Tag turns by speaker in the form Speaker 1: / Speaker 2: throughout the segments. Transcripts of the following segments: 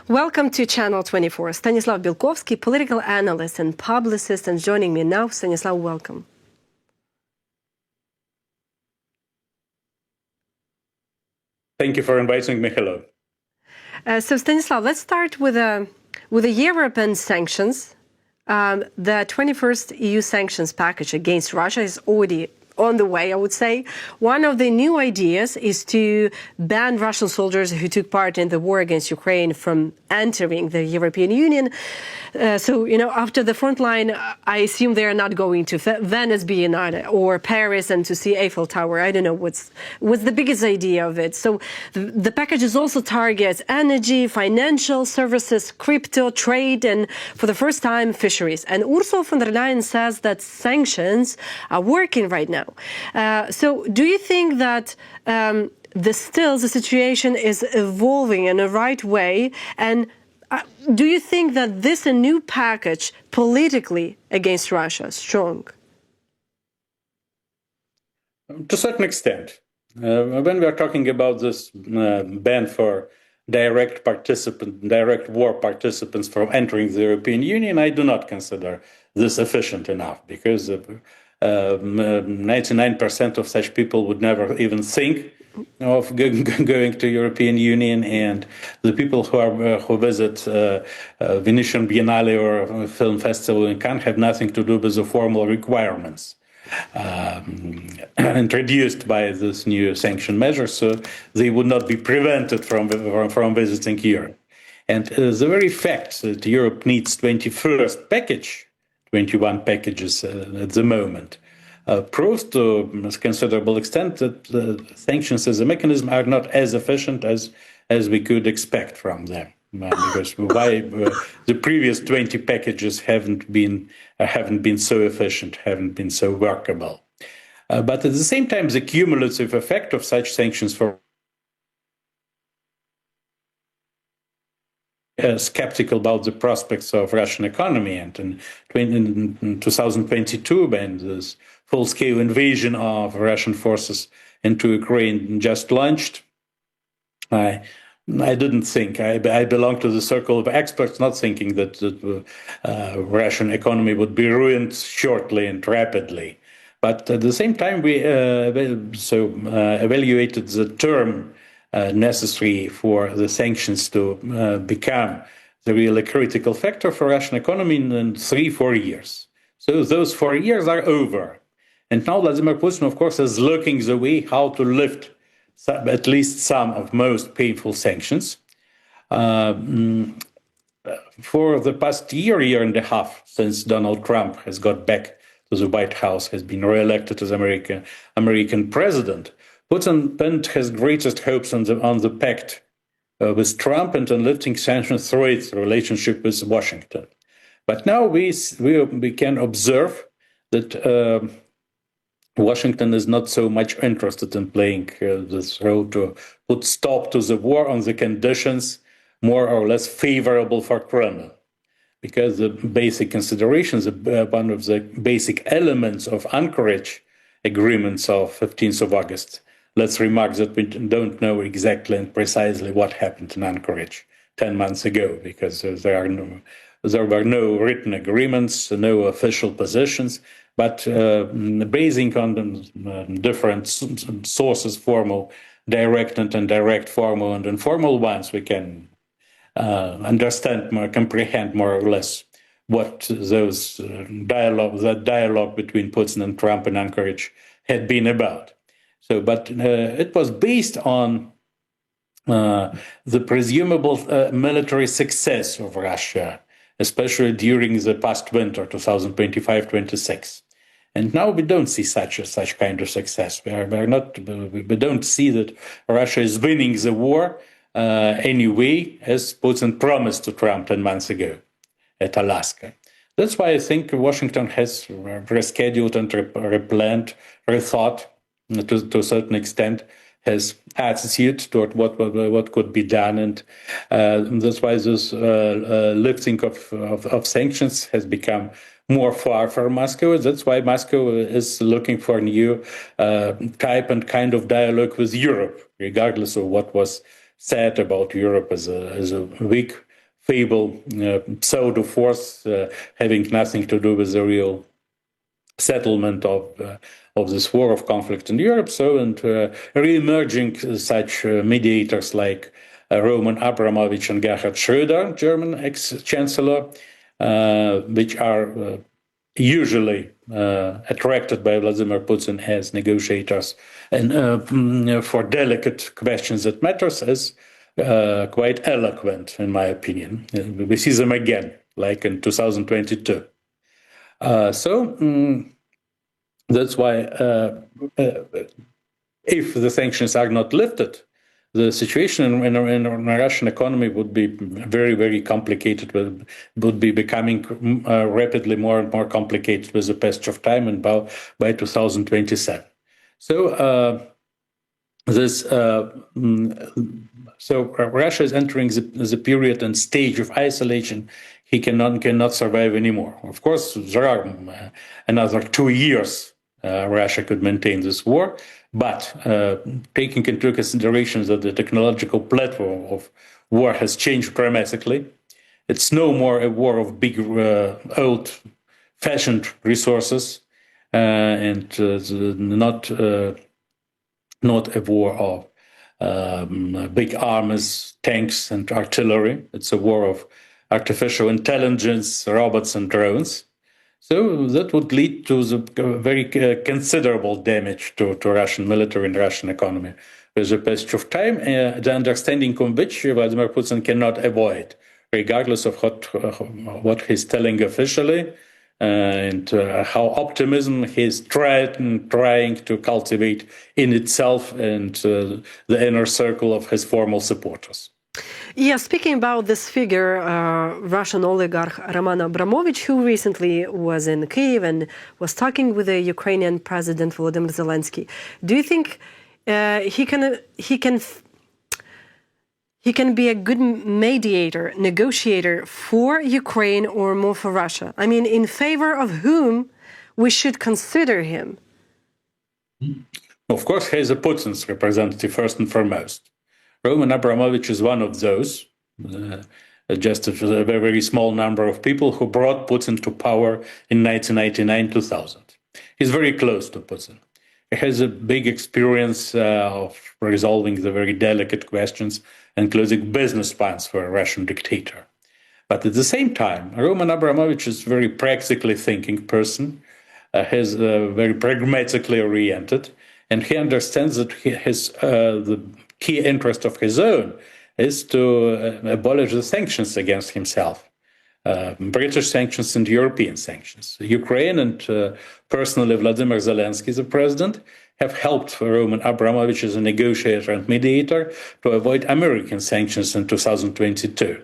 Speaker 1: Welcome to Channel 24. Stanislav Belkovsky, political analyst and publicist, and joining me now. Stanislav, welcome.
Speaker 2: Thank you for inviting me. Hello.
Speaker 1: So Stanislav, let's start with the European sanctions. The 21st EU sanctions package against Russia is already on the way, I would say. One of the new ideas is to ban Russian soldiers who took part in the war against Ukraine from entering the European Union. So, after the front line, I assume they are not going to Venice Biennale or Paris and to see Eiffel Tower. I don't know what's the biggest idea of it. So the packages also targets energy, financial services, crypto, trade, and for the first time, fisheries. And Ursula von der Leyen says that sanctions are working right now. So do you think that the situation is evolving in a right way? And do you think that this a new package politically against Russia is strong?
Speaker 2: To a certain extent. When we are talking about this ban for direct war participants from entering the European Union, I do not consider this efficient enough, because 99% of such people would never even think of going to European Union, and the people who visit Venetian Biennale or film festival in Cannes have nothing to do with the formal requirements introduced by this new sanction measure, so they would not be prevented from visiting Europe. And the very fact that Europe needs 21st package, 21 packages at the moment, proves to a considerable extent that sanctions as a mechanism are not as efficient as we could expect from them. Because the previous 20 packages haven't been so efficient, haven't been so workable. But at the same time, the cumulative effect of such sanctions for skeptical about the prospects of Russian economy, and in 2022, when this full-scale invasion of Russian forces into Ukraine just launched, I didn't think. I belong to the circle of experts not thinking that the Russian economy would be ruined shortly and rapidly. But at the same time, we evaluated the term necessary for the sanctions to become the really critical factor for Russian economy in 3-4 years. So those 4 years are over. And now Vladimir Putin, of course, is looking the way how to lift at least some of most painful sanctions. For the past year and a half, since Donald Trump has got back to the White House, has been re-elected as American president, Putin pinned his greatest hopes on the pact with Trump and on lifting sanctions through its relationship with Washington. But now we can observe that Washington is not so much interested in playing this role to put stop to the war on the conditions more or less favorable for Kremlin. Because the basic considerations, one of the basic elements of Anchorage agreements of 15th of August, let's remark that we don't know exactly and precisely what happened in Anchorage 10 months ago, because there were no written agreements, no official positions, but basing on different sources, formal, direct and indirect, formal and informal ones, we can comprehend more or less what that dialogue between Putin and Trump in Anchorage had been about. So, but it was based on the presumable military success of Russia, especially during the past winter, 2025-26. And now we don't see such kind of success. We don't see that Russia is winning the war anyway, as Putin promised to Trump 10 months ago at Alaska. That's why I think Washington has rescheduled and replanned, rethought to a certain extent his attitude toward what could be done, and that's why this lifting of sanctions has become more far from Moscow. That's why Moscow is looking for a new type and kind of dialogue with Europe, regardless of what was said about Europe as a weak feeble pseudo force having nothing to do with the real settlement of this war of conflict in Europe. So, and re-emerging such mediators like Roman Abramovich and Gerhard Schröder, German ex-chancellor, which are usually attracted by Vladimir Putin as negotiators and for delicate questions that matters, as quite eloquent, in my opinion. We see them again, like in 2022. That's why if the sanctions are not lifted, the situation in the Russian economy would be very, very complicated, would be becoming rapidly more and more complicated with the passage of time, and by 2027. So Russia is entering the period and stage of isolation. He cannot survive anymore. Of course, there are another 2 years Russia could maintain this war, but taking into consideration that the technological platform of war has changed dramatically, it's no more a war of big, old-fashioned resources, and not a war of big armies, tanks, and artillery. It's a war of artificial intelligence, robots, and drones. So that would lead to the very considerable damage to Russian military and Russian economy. With the passage of time, the understanding of which Vladimir Putin cannot avoid, regardless of what he's telling officially, and how optimism he's trying to cultivate in itself and the inner circle of his formal supporters.
Speaker 1: Yeah, speaking about this figure, Russian oligarch Roman Abramovich, who recently was in Kyiv and was talking with the Ukrainian President Volodymyr Zelensky, do you think he can be a good mediator, negotiator for Ukraine or more for Russia? I mean, in favor of whom we should consider him?
Speaker 2: Of course, he's a Putin's representative first and foremost. Roman Abramovich is one of those, just a very, very small number of people who brought Putin to power in 1999-2000. He's very close to Putin. He has a big experience of resolving the very delicate questions, including business plans for a Russian dictator. But at the same time, Roman Abramovich is a very practically thinking person, he's very pragmatically oriented, and he understands that the key interest of his own is to abolish the sanctions against himself, British sanctions and European sanctions. Ukraine and personally Vladimir Zelensky, the president, have helped Roman Abramovich as a negotiator and mediator to avoid American sanctions in 2022,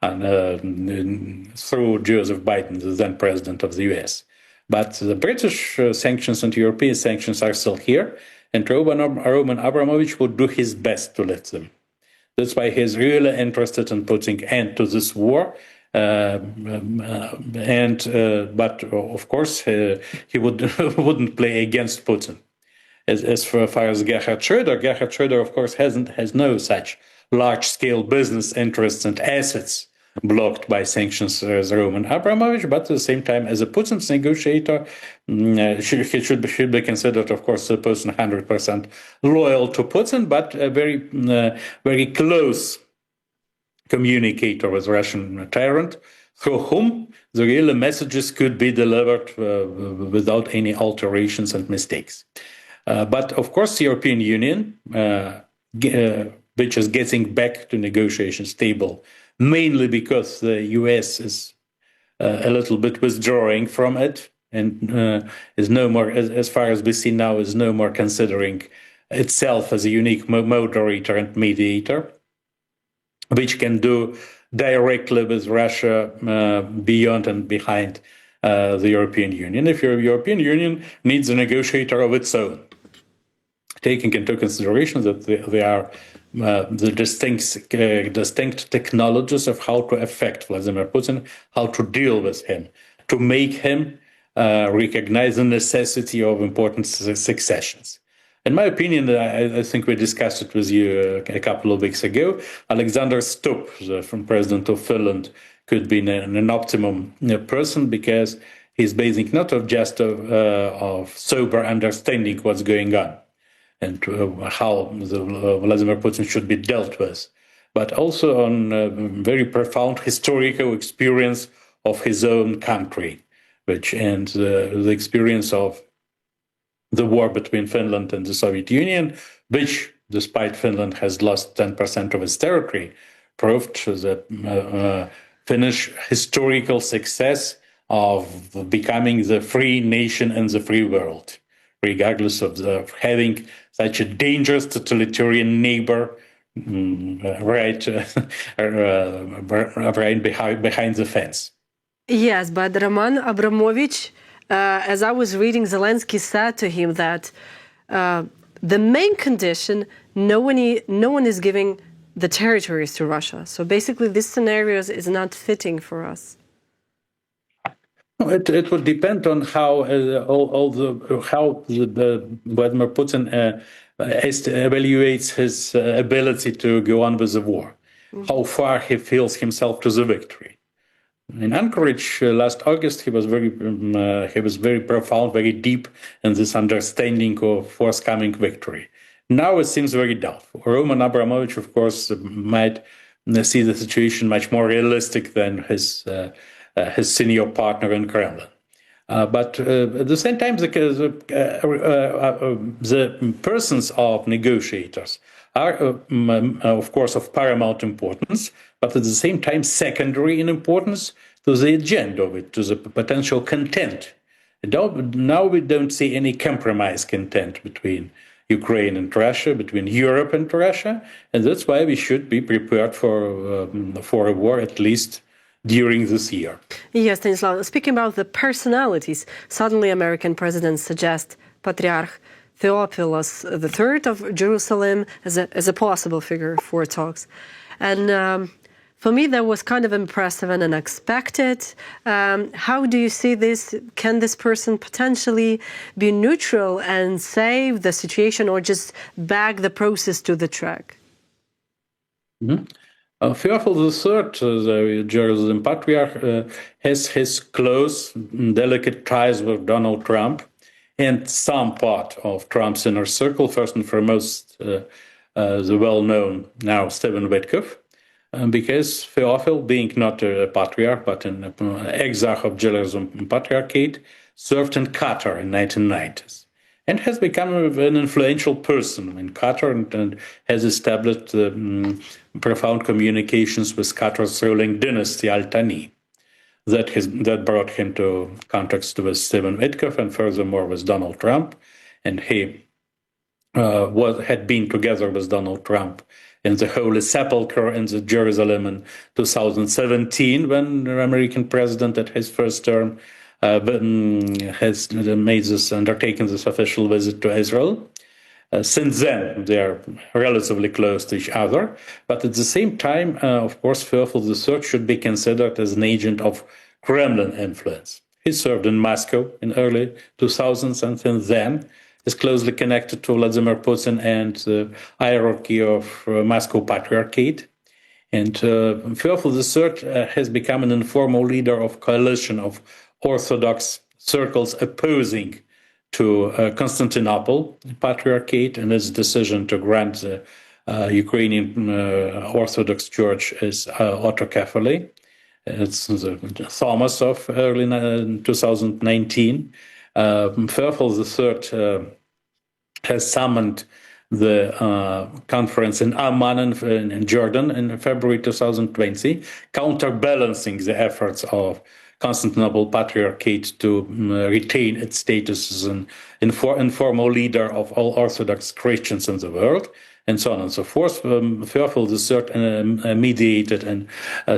Speaker 2: and through Joseph Biden, the then president of the US. But the British sanctions and European sanctions are still here, and Roman Abramovich would do his best to lift them. That's why he's really interested in putting end to this war. But of course, he wouldn't play against Putin. As far as Gerhard Schröder, of course, has no such large-scale business interests and assets blocked by sanctions as Roman Abramovich, but at the same time, as a Putin's negotiator, he should be considered, of course, a person 100% loyal to Putin, but a very close communicator with Russian tyrant, through whom the real messages could be delivered without any alterations and mistakes. But of course, the European Union, which is getting back to negotiations table, mainly because the US is a little bit withdrawing from it and is no more, as far as we see now, is no more considering itself as a unique moderator and mediator, which can do directly with Russia beyond and behind the European Union. If your European Union needs a negotiator of its own, taking into consideration that they are the distinct technologies of how to affect Vladimir Putin, how to deal with him, to make him recognize the necessity of important successions. In my opinion, I think we discussed it with you a couple of weeks ago. Alexander Stubb, from President of Finland, could be an optimum person because he's basing not just of sober understanding what's going on and how Vladimir Putin should be dealt with, but also on very profound historical experience of his own country, and the experience of the war between Finland and the Soviet Union, which, despite Finland has lost 10% of its territory, proved that Finnish historical success of becoming the free nation in the free world, regardless of having such a dangerous totalitarian neighbor right behind the fence.
Speaker 1: Yes, but Roman Abramovich, as I was reading, Zelensky said to him that the main condition, no one is giving the territories to Russia. So basically, this scenario is not fitting for us.
Speaker 2: It would depend on how Vladimir Putin evaluates his ability to go on with the war, how far he feels himself to the victory. In Anchorage last August, he was very profound, very deep in this understanding of forthcoming victory. Now it seems very doubtful. Roman Abramovich, of course, might see the situation much more realistic than his senior partner in Kremlin. But at the same time, the persons of negotiators are, of course, of paramount importance, but at the same time secondary in importance to the agenda of it, to the potential content. Now we don't see any compromise content between Ukraine and Russia, between Europe and Russia, and that's why we should be prepared for a war at least during this year.
Speaker 1: Yes, Stanislav, speaking about the personalities, suddenly American presidents suggest Patriarch Theophilus III of Jerusalem as a possible figure for talks. And for me, that was kind of impressive and unexpected. How do you see this? Can this person potentially be neutral and save the situation, or just back the process to the track?
Speaker 2: Mm-hmm. Theophilus III, the Jerusalem Patriarch, has his close, delicate ties with Donald Trump and some part of Trump's inner circle, first and foremost, the well-known now Stephen Witkoff, because Theophil, being not a patriarch, but an exarch of Jerusalem Patriarchate, served in Qatar in 1990s. And has become an influential person in Qatar and has established profound communications with Qatar's ruling dynasty, Al Thani. That brought him to contacts with Stephen Witkoff and furthermore with Donald Trump. And he had been together with Donald Trump in the Holy Sepulchre in the Jerusalem in 2017 when the American president at his first term has undertaken this official visit to Israel. Since then, they are relatively close to each other. But at the same time, of course, Theophilus III should be considered as an agent of Kremlin influence. He served in Moscow in early 2000s and since then is closely connected to Vladimir Putin and the hierarchy of Moscow Patriarchate. And Theophilus III has become an informal leader of coalition of Orthodox circles opposing to Constantinople Patriarchate and its decision to grant the Ukrainian Orthodox Church as autocephaly. It's the Thomas of early 2019. Theophilus III has summoned the conference in Amman in Jordan in February 2020, counterbalancing the efforts of Constantinople Patriarchate to retain its status as an informal leader of all Orthodox Christians in the world, and so on and so forth. Theophilus III mediated and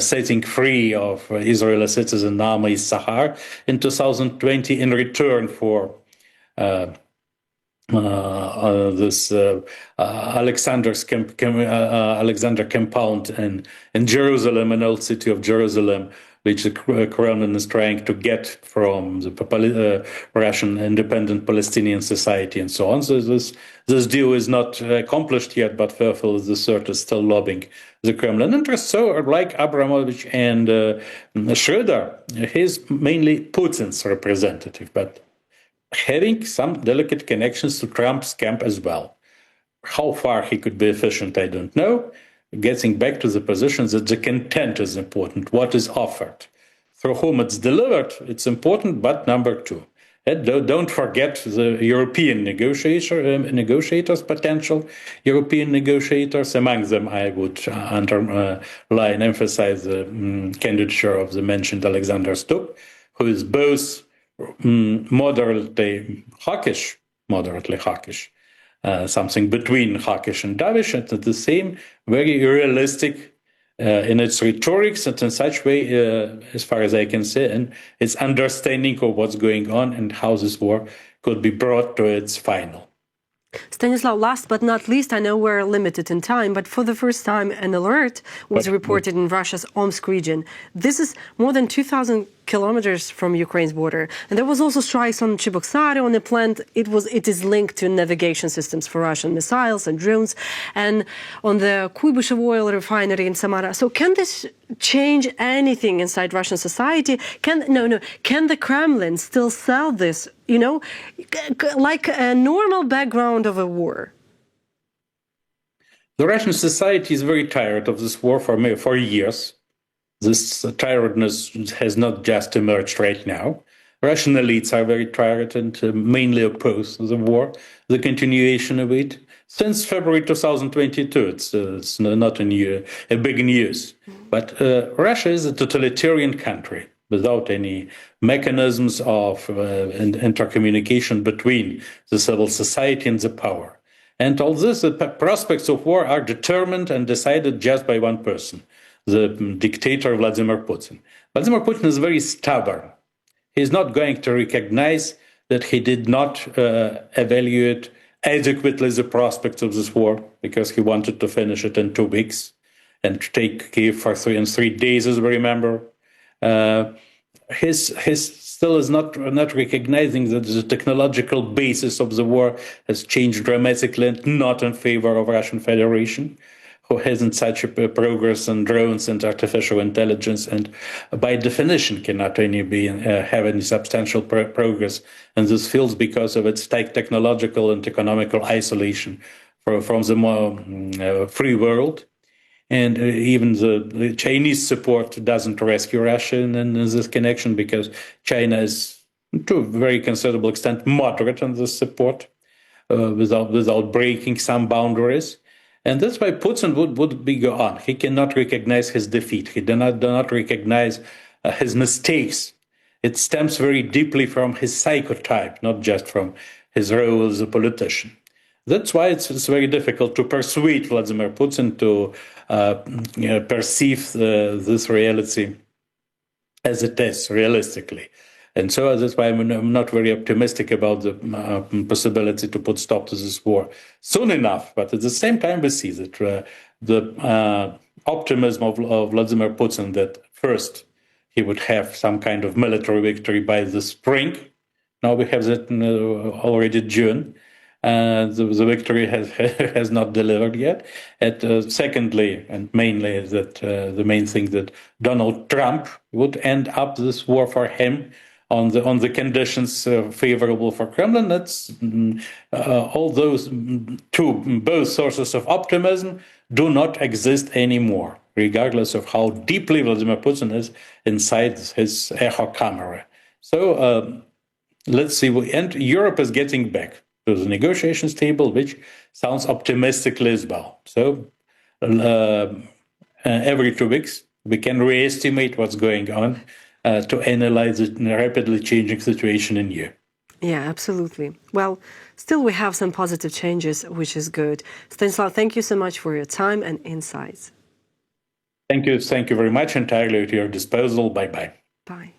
Speaker 2: setting free of Israeli citizen Naama Issachar in 2020 in return for Alexander compound in Jerusalem, an old city of Jerusalem, which the Kremlin is trying to get from the Russian independent Palestinian society and so on. So this deal is not accomplished yet, but Theophilus III is still lobbying the Kremlin interests. So like Abramovich and Schröder, he's mainly Putin's representative, but having some delicate connections to Trump's camp as well. How far he could be efficient, I don't know. Getting back to the position that the content is important, what is offered. Through whom it's delivered, it's important, but number two. And don't forget the European negotiators, potential European negotiators. Among them, I would underline, emphasize the candidature of the mentioned Alexander Stubb, who is both moderately hawkish, something between hawkish and dovish, and at the same, very realistic in its rhetorics and in such way, as far as I can say, and its understanding of what's going on and how this war could be brought to its final.
Speaker 1: Stanislav, last but not least, I know we're limited in time, but for the first time, an alert was reported in Russia's Omsk region. This is more than 2,000 kilometers from Ukraine's border. And there was also strikes on Cheboksary, on a plant. It is linked to navigation systems for Russian missiles and drones, and on the Kuybyshev oil refinery in Samara. So can this change anything inside Russian society? Can the Kremlin still sell this, like a normal background of a war?
Speaker 2: The Russian society is very tired of this war for years. This tiredness has not just emerged right now. Russian elites are very tired and mainly oppose the war, the continuation of it. Since February 2022, it's not a big news. But Russia is a totalitarian country without any mechanisms of intercommunication between the civil society and the power. And all this, the prospects of war are determined and decided just by one person, the dictator Vladimir Putin. Vladimir Putin is very stubborn. He's not going to recognize that he did not evaluate adequately the prospects of this war, because he wanted to finish it in 2 weeks and take Kiev for 3 days, as we remember. His still is not recognizing that the technological basis of the war has changed dramatically and not in favor of Russian Federation, who hasn't such a progress in drones and artificial intelligence, and by definition cannot have any substantial progress in these fields because of its technological and economical isolation from the more free world. And even the Chinese support doesn't rescue Russia in this connection, because China is, to a very considerable extent, moderate in this support without breaking some boundaries. And that's why Putin would go on. He cannot recognize his defeat. He do not recognize his mistakes. It stems very deeply from his psychotype, not just from his role as a politician. That's why it's very difficult to persuade Vladimir Putin to perceive this reality as it is, realistically. And so that's why I'm not very optimistic about the possibility to put stop to this war soon enough. But at the same time, we see that the optimism of Vladimir Putin that first he would have some kind of military victory by the spring. Now we have that already June. The victory has not delivered yet. And secondly, and mainly, that the main thing that Donald Trump would end up this war for him on the conditions favorable for Kremlin. That's all those both sources of optimism do not exist anymore, regardless of how deeply Vladimir Putin is inside his echo camera. So let's see. And Europe is getting back to the negotiations table, which sounds optimistically as well. So every 2 weeks, we can re-estimate what's going on to analyze the rapidly changing situation in Europe.
Speaker 1: Yeah, absolutely. Well, still we have some positive changes, which is good. Stanislav, thank you so much for your time and insights.
Speaker 2: Thank you very much. Entirely at your disposal. Bye-bye.
Speaker 1: Bye.